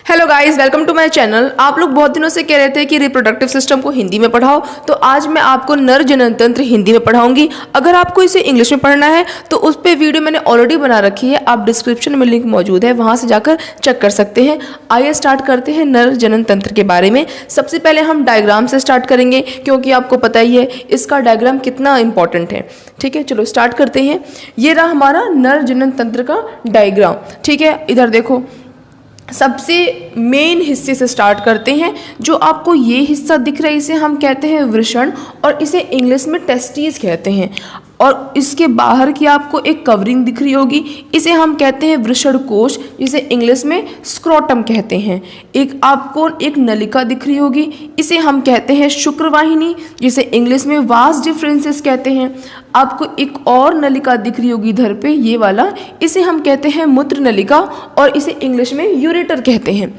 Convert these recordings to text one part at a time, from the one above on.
Hello guys, welcome to my channel. आप लोग बहुत दिनों से कह रहे थे कि रिप्रोडक्टिव सिस्टम को हिंदी में पढ़ाओ, तो आज मैं आपको नर जनन तंत्र हिंदी में पढ़ाऊंगी। अगर आपको इसे इंग्लिश में पढ़ना है तो उस पर वीडियो मैंने ऑलरेडी बना रखी है, आप डिस्क्रिप्शन में लिंक मौजूद है, वहां से जाकर चेक कर सकते हैं। आइए स्टार्ट करते हैं नर जनन तंत्र के बारे में। सबसे पहले हम डायग्राम से स्टार्ट करेंगे, क्योंकि आपको पता ही है इसका डायग्राम कितना इंपॉर्टेंट है। ठीक है, चलो स्टार्ट करते हैं। ये रहा हमारा नर जनन तंत्र का डायग्राम। ठीक है, इधर देखो, सबसे मेन हिस्से से स्टार्ट करते हैं। जो आपको ये हिस्सा दिख रहा है इसे हम कहते हैं वृषण, और इसे इंग्लिश में टेस्टिस कहते हैं। और इसके बाहर की आपको एक कवरिंग दिख रही होगी, इसे हम कहते हैं वृषण कोश, जिसे इंग्लिश में स्क्रोटम कहते हैं। एक आपको एक नलिका दिख रही होगी, इसे हम कहते हैं शुक्रवाहिनी, जिसे इंग्लिश में वास डिफरेंसेस कहते हैं। आपको एक और नलिका दिख रही होगी इधर पे, ये वाला, इसे हम कहते हैं मूत्र नलिका, और इसे इंग्लिश में यूरेटर कहते हैं।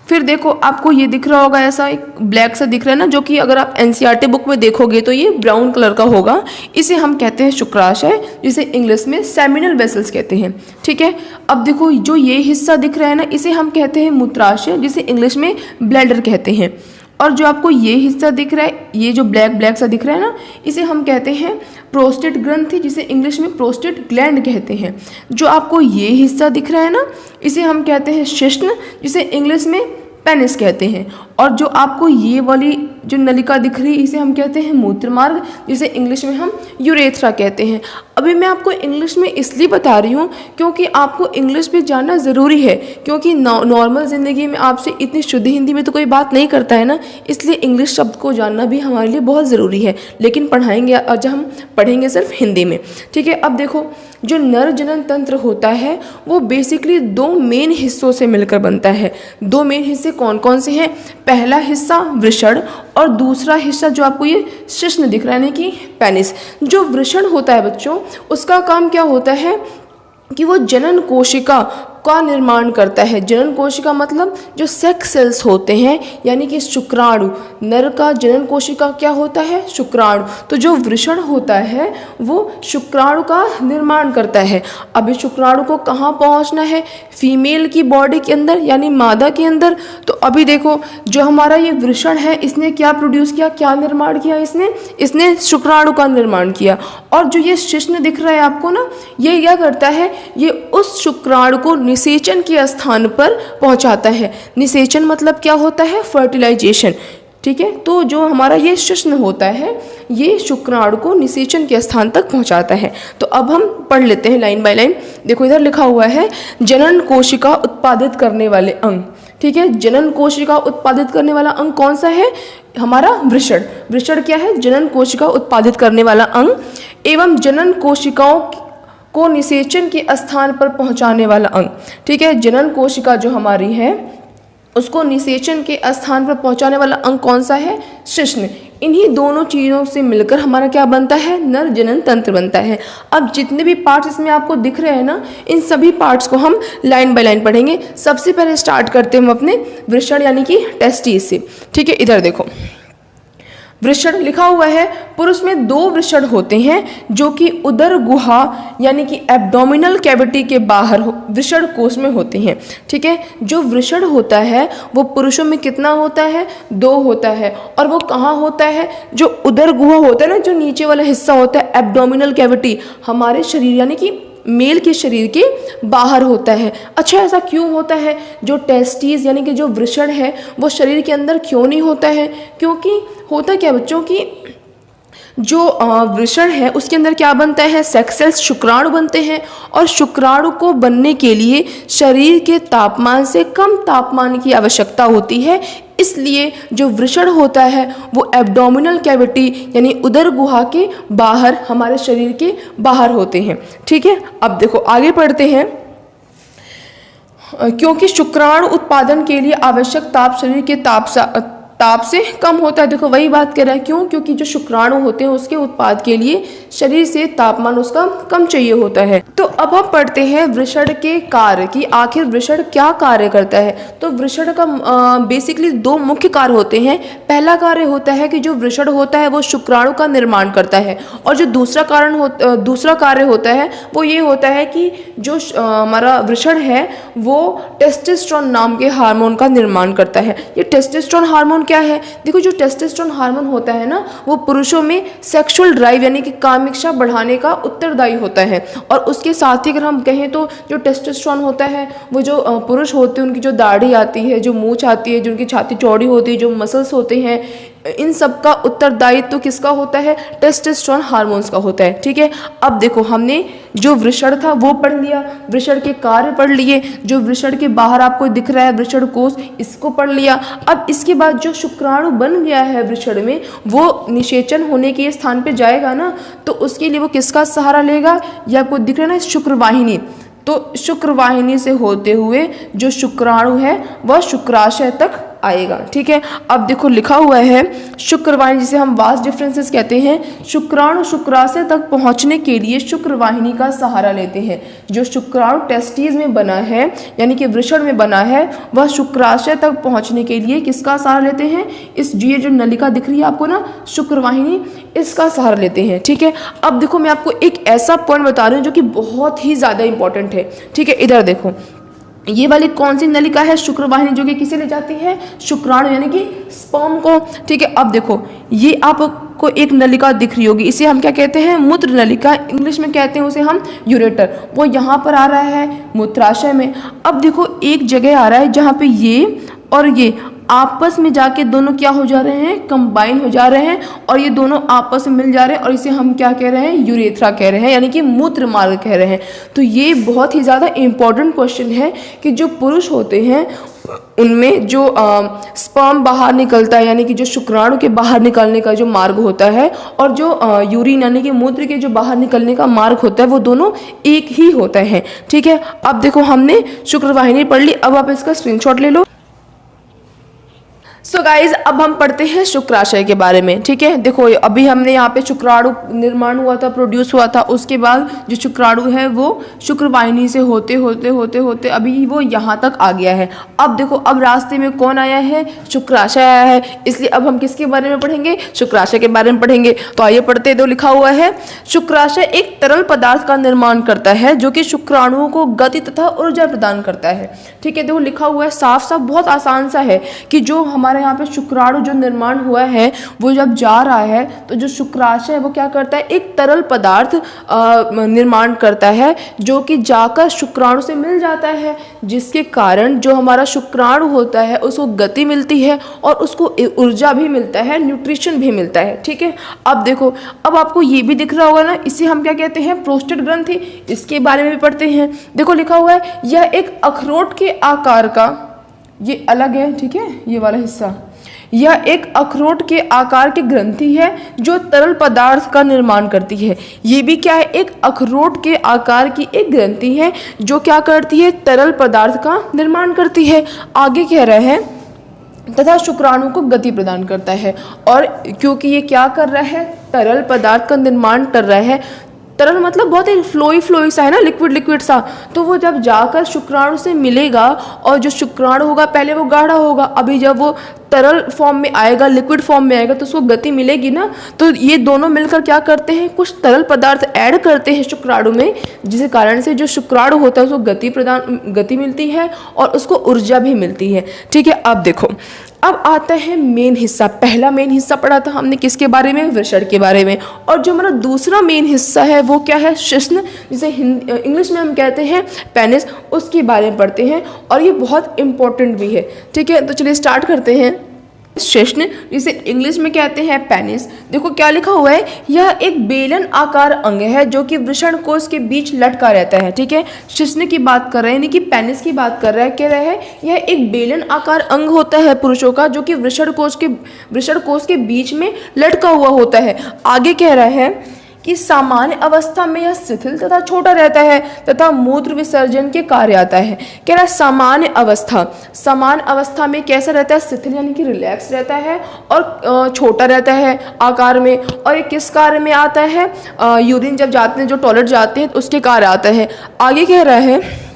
फिर देखो, आपको ये दिख रहा होगा, ऐसा एक ब्लैक सा दिख रहा है ना, जो कि अगर आप एनसीईआरटी बुक में देखोगे तो ये ब्राउन कलर का होगा। इसे हम कहते हैं शुक्राशय, जिसे इंग्लिश में सेमिनल वेसल्स कहते हैं। ठीक है, अब देखो, जो ये हिस्सा दिख रहा है ना, इसे हम कहते हैं मूत्राशय, जिसे इंग्लिश में ब्लैडर कहते हैं। और जो आपको ये हिस्सा दिख रहा है, ये जो ब्लैक ब्लैक सा दिख रहा है ना, इसे हम कहते हैं प्रोस्टेट ग्रंथि, जिसे इंग्लिश में प्रोस्टेट ग्लैंड कहते हैं। जो आपको ये हिस्सा दिख रहा है ना, इसे हम कहते हैं शिश्न, जिसे इंग्लिश में पेनिस कहते हैं। और जो आपको ये वाली जो नलिका दिख रही है, इसे हम कहते हैं मूत्र मार्ग, जिसे इंग्लिश में हम यूरेथ्रा कहते हैं। अभी मैं आपको इंग्लिश में इसलिए बता रही हूँ क्योंकि आपको इंग्लिश भी जानना ज़रूरी है, क्योंकि नॉर्मल ज़िंदगी में आपसे इतनी शुद्ध हिंदी में तो कोई बात नहीं करता है ना, इसलिए इंग्लिश शब्द को जानना भी हमारे लिए बहुत ज़रूरी है। लेकिन पढ़ाएंगे, आज हम पढ़ेंगे सिर्फ हिंदी में। ठीक है, अब देखो, जो नर जनन तंत्र होता है वो बेसिकली दो मेन हिस्सों से मिलकर बनता है। दो मेन हिस्से कौन कौन से हैं? पहला हिस्सा वृषण, और दूसरा हिस्सा जो आपको ये शिश्न दिख रहा है, यानी कि पेनिस। जो वृषण होता है बच्चों, उसका काम क्या होता है कि वो जनन कोशिका का निर्माण करता है। जनन कोशिका मतलब जो सेक्स सेल्स होते हैं, यानी कि शुक्राणु। नर का जनन कोशिका क्या होता है? शुक्राणु। तो जो वृषण होता है वो शुक्राणु का निर्माण करता है। अब इस शुक्राणु को कहाँ पहुँचना है? फीमेल की बॉडी के अंदर, यानी मादा के अंदर। तो अभी देखो, जो हमारा ये वृषण है, इसने क्या प्रोड्यूस किया, क्या निर्माण किया? इसने शुक्राणु का निर्माण किया। और जो ये शिश्न दिख रहा है आपको ना, ये क्या करता है? ये उस शुक्राणु को निषेचन के स्थान पर पहुंचाता है। निषेचन मतलब क्या होता है? फर्टिलाइजेशन। ठीक है, तो जो हमारा ये शिश्न होता है, ये शुक्राणु को निषेचन के स्थान तक पहुंचाता है। तो अब हम पढ़ लेते हैं लाइन बाय लाइन। देखो, इधर लिखा हुआ है जनन कोशिका उत्पादित करने वाले अंग। ठीक है, जनन कोशिका उत्पादित करने वाला अंग कौन सा है? हमारा वृषण। वृषण क्या है? जनन कोशिका उत्पादित करने वाला अंग, एवं जनन कोशिकाओं को निषेचन के स्थान पर पहुंचाने वाला अंग। ठीक है, जनन कोशिका जो हमारी है उसको निषेचन के स्थान पर पहुंचाने वाला अंग कौन सा है? शिश्न। इन्हीं दोनों चीज़ों से मिलकर हमारा क्या बनता है? नर जनन तंत्र बनता है। अब जितने भी पार्ट्स इसमें आपको दिख रहे हैं ना, इन सभी पार्ट्स को हम लाइन बाय लाइन पढ़ेंगे। सबसे पहले स्टार्ट करते हैं हम अपने वृषण यानी कि टेस्टिस से। ठीक है, इधर देखो, वृषण लिखा हुआ है। पुरुष में दो वृषण होते हैं जो कि उदर गुहा यानी कि एब्डोमिनल कैविटी के बाहर वृषण कोश में होते हैं। ठीक है, जो वृषण होता है वो पुरुषों में कितना होता है? दो होता है। और वो कहाँ होता है? जो उदर गुहा होता है ना, जो नीचे वाला हिस्सा होता है, एब्डोमिनल कैविटी, हमारे शरीर यानी कि मेल के शरीर के बाहर होता है। अच्छा, ऐसा क्यों होता है? जो टेस्टिस यानी कि जो वृषण है वो शरीर के अंदर क्यों नहीं होता है? क्योंकि होता क्या बच्चों की, जो वृषण है उसके अंदर क्या बनता है? सेक्स सेल्स, शुक्राणु बनते हैं। और शुक्राणु को बनने के लिए शरीर के तापमान से कम तापमान की आवश्यकता होती है। इसलिए जो वृषण होता है वो एब्डोमिनल कैविटी यानी उदर गुहा के बाहर, हमारे शरीर के बाहर होते हैं। ठीक है, अब देखो आगे पढ़ते हैं। क्योंकि शुक्राणु उत्पादन के लिए आवश्यक ताप शरीर के ताप ताप से कम होता है। देखो वही बात कर रहा है, क्यों? क्योंकि जो शुक्राणु होते हैं उसके उत्पाद के लिए शरीर से तापमान उसका कम चाहिए होता है। तो अब हम पढ़ते हैं वृषण के कार्य कि आखिर वृषण क्या कार्य करता है। तो वृषण का बेसिकली दो मुख्य कार्य होते हैं। पहला कार्य होता है कि जो वृषण होता है वो शुक्राणु का निर्माण करता है, और जो दूसरा कार्य होता है वो ये होता है कि जो हमारा वृषण है वो टेस्टोस्टेरोन नाम के हार्मोन का निर्माण करता है। ये टेस्टोस्टेरोन हार्मोन क्या है? देखो जो टेस्टोस्टेरोन हार्मोन होता है ना, वो पुरुषों में सेक्सुअल ड्राइव यानी कि काम इच्छा बढ़ाने का उत्तरदायी होता है। और उसके साथ ही अगर हम कहें तो जो टेस्टोस्टेरोन होता है वो जो पुरुष होते हैं उनकी जो दाढ़ी आती है, जो मूंछ आती है, जो उनकी छाती चौड़ी होती है, जो मसल्स होते हैं, इन सब का उत्तरदायित्व तो किसका होता है? टेस्टोस्टेरोन हार्मोन्स का होता है। ठीक है, अब देखो हमने जो वृषण था वो पढ़ लिया, वृषण के कार्य पढ़ लिए, जो वृषण के बाहर आपको दिख रहा है वृषण कोष, इसको पढ़ लिया। अब इसके बाद जो शुक्राणु बन गया है वृषण में, वो निषेचन होने के स्थान पे जाएगा ना, तो उसके लिए वो किसका सहारा लेगा? ये आपको दिख रहा है ना, शुक्रवाहिनी। तो शुक्रवाहिनी से होते हुए जो शुक्राणु है वह शुक्राशय तक आएगा। ठीक है, अब देखो लिखा हुआ है शुक्रवाहिनी, जिसे हम वास डिफरेंसेस कहते हैं। शुक्राणु शुक्राशय तक पहुंचने के लिए शुक्रवाहिनी का सहारा लेते हैं। जो शुक्राणु टेस्टिस में बना है यानी कि वृषण में बना है, वह शुक्राशय तक पहुंचने के लिए किसका सहारा लेते हैं? ये जो नलिका दिख रही है आपको ना, शुक्रवाहिनी, इसका सहारा लेते हैं। ठीक है, अब देखो मैं आपको एक ऐसा पॉइंट बता रही हूँ जो कि बहुत ही ज़्यादा इंपॉर्टेंट है। ठीक है, इधर देखो, ये वाली कौन सी नलिका है? शुक्रवाहिनी, जो कि किसे ले जाती है? शुक्राणु यानी कि स्पर्म को। ठीक है, अब देखो ये आपको एक नलिका दिख रही होगी, इसे हम क्या कहते हैं? मूत्र नलिका, इंग्लिश में कहते हैं उसे हम यूरेटर। वो यहाँ पर आ रहा है मूत्राशय में। अब देखो एक जगह आ रहा है जहाँ पे ये और ये आपस में जाके दोनों क्या हो जा रहे हैं? कंबाइन हो जा रहे हैं, और ये दोनों आपस में मिल जा रहे हैं, और इसे हम क्या कह रहे हैं? यूरेथ्रा कह रहे हैं, यानी कि मूत्र मार्ग कह रहे हैं। तो ये बहुत ही ज़्यादा इम्पोर्टेंट क्वेश्चन है कि जो पुरुष होते हैं उनमें जो स्पर्म बाहर निकलता है, यानी कि जो शुक्राणु के बाहर निकलने का जो मार्ग होता है, और जो यूरिन यानी कि मूत्र के जो बाहर निकलने का मार्ग होता है, वो दोनों एक ही होता है। ठीक है, अब देखो हमने शुक्रवाहिनी पढ़ ली, अब आप इसका स्क्रीनशॉट ले लो। सो गाइज अब हम पढ़ते हैं शुक्राशय के बारे में। ठीक है, देखो अभी हमने यहाँ पे शुक्राणु निर्माण हुआ था, प्रोड्यूस हुआ था, उसके बाद जो शुक्राणु है वो शुक्रवाहिनी से होते होते होते होते अभी वो यहाँ तक आ गया है। अब देखो अब रास्ते में कौन आया है? शुक्राशय आया है, इसलिए अब हम किसके बारे में पढ़ेंगे? शुक्राशय के बारे में पढ़ेंगे। तो आइए पढ़ते, दो लिखा हुआ है शुक्राशय एक तरल पदार्थ का निर्माण करता है जो कि शुक्राणुओं को गति तथा ऊर्जा प्रदान करता है। ठीक है, देखो लिखा हुआ है साफ साफ, बहुत आसान सा है कि जो हमारे यहाँ पे शुक्राणु जो निर्माण हुआ है वो जब जा रहा है तो जो शुक्राशय है वो क्या करता है? एक तरल पदार्थ निर्माण करता है जो कि जाकर शुक्राणु से मिल जाता है, जिसके कारण जो हमारा शुक्राणु होता है उसको गति मिलती है और उसको ऊर्जा भी मिलता है, न्यूट्रिशन भी मिलता है। ठीक है, अब देखो अब आपको ये भी दिख रहा होगा ना, इसे हम क्या कहते हैं? प्रोस्टेट ग्रंथि। इसके बारे में भी पढ़ते हैं। देखो लिखा हुआ है यह एक अखरोट के आकार का, ये अलग है, ठीक है, ये वाला हिस्सा, यह एक अखरोट के आकार की ग्रंथि है जो तरल पदार्थ का निर्माण करती है। ये भी क्या है? एक अखरोट के आकार की एक ग्रंथि है जो क्या करती है? तरल पदार्थ का निर्माण करती है। आगे कह रहा है तथा शुक्राणु को गति प्रदान करता है, और क्योंकि ये क्या कर रहा है? तरल पदार्थ का निर्माण कर रहा है। तरल मतलब बहुत ही फ्लोई सा है ना, लिक्विड सा। तो वो जब जाकर शुक्राणु से मिलेगा, और जो शुक्राणु होगा पहले वो गाढ़ा होगा, अभी जब वो तरल फॉर्म में आएगा, लिक्विड फॉर्म में आएगा, तो उसको गति मिलेगी ना। तो ये दोनों मिलकर क्या करते हैं? कुछ तरल पदार्थ ऐड करते हैं शुक्राणु में, जिसके कारण से जो शुक्राणु होता है उसको गति मिलती है और उसको ऊर्जा भी मिलती है। ठीक है, अब देखो अब आता है मेन हिस्सा। पहला मेन हिस्सा पढ़ा था हमने किसके बारे में? वृषण के बारे में। और जो हमारा दूसरा मेन हिस्सा है वो क्या है? शिश्न, जिसे इंग्लिश में हम कहते हैं पेनिस, उसके बारे में पढ़ते हैं, और ये बहुत इंपॉर्टेंट भी है। ठीक है, तो चलिए स्टार्ट करते हैं। शिश्न, जिसे इंग्लिश में कहते हैं पेनिस, देखो क्या लिखा हुआ है, यह एक बेलन आकार अंग है जो कि वृषण कोश के बीच लटका रहता है। ठीक है, शिश्न की बात कर रहे हैं, यानी कि पेनिस की बात कर रहा है, कह रहा है यह एक बेलन आकार अंग होता है पुरुषों का, जो कि वृषण कोश के बीच में लटका हुआ होता है। आगे कह रहा है कि सामान्य अवस्था में यह शिथिल तथा छोटा रहता है तथा मूत्र विसर्जन के कार्य आता है। कह रहा है सामान्य अवस्था में कैसा रहता है, शिथिल यानी कि रिलैक्स रहता है और छोटा रहता है आकार में। और ये किस कार्य में आता है, यूरिन जब जाते हैं, जो टॉयलेट जाते हैं तो उसके कार्य आता है। आगे कह रहा है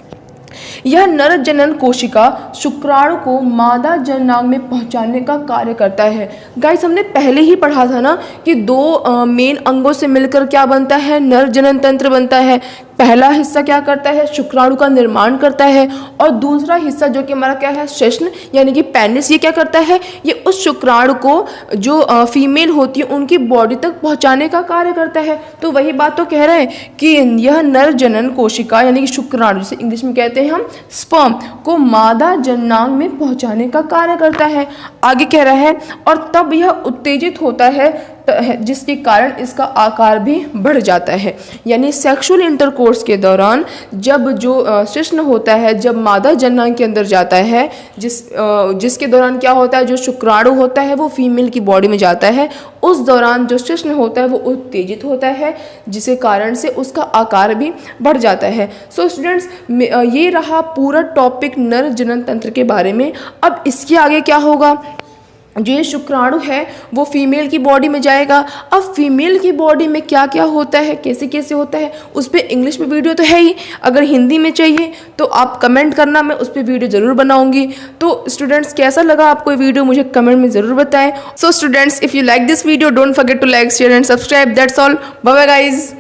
यह नर जनन कोशिका शुक्राणु को मादा जननांग में पहुंचाने का कार्य करता है। गाइस हमने पहले ही पढ़ा था ना कि दो मेन अंगों से मिलकर क्या बनता है, नर जनन तंत्र बनता है। पहला हिस्सा क्या करता है, शुक्राणु का निर्माण करता है, और दूसरा हिस्सा जो कि हमारा क्या है, शिश्न यानी कि पेनिस, ये क्या करता है, ये उस शुक्राणु को जो फीमेल होती है उनकी बॉडी तक पहुंचाने का कार्य करता है। तो वही बात तो कह रहे हैं कि यह नर जनन कोशिका यानी कि शुक्राणु, जिसे इंग्लिश में कहते हैं हम स्पर्म, को मादा जननांग में पहुंचाने का कार्य करता है। आगे कह रहा है और तब यह उत्तेजित होता है जिसके कारण इसका आकार भी बढ़ जाता है। यानी सेक्सुअल इंटरकोर्स के दौरान जब जो शिश्न होता है, जब मादा जननांग के अंदर जाता है, जिसके दौरान क्या होता है, जो शुक्राणु होता है वो फीमेल की बॉडी में जाता है, उस दौरान जो शिश्न होता है वो उत्तेजित होता है, जिसके कारण से उसका आकार भी बढ़ जाता है। सो स्टूडेंट्स, ये रहा पूरा टॉपिक नर जनन तंत्र के बारे में। अब इसके आगे क्या होगा, जो ये शुक्राणु है वो फीमेल की बॉडी में जाएगा। अब फीमेल की बॉडी में क्या क्या होता है, कैसे कैसे होता है, उस पर इंग्लिश में वीडियो तो है ही। अगर हिंदी में चाहिए तो आप कमेंट करना, मैं उस पर वीडियो ज़रूर बनाऊंगी। तो स्टूडेंट्स, कैसा लगा आपको ये वीडियो मुझे कमेंट में ज़रूर बताएं। So students, if you like this video don't forget to like, share and subscribe. That's all, bye bye guys.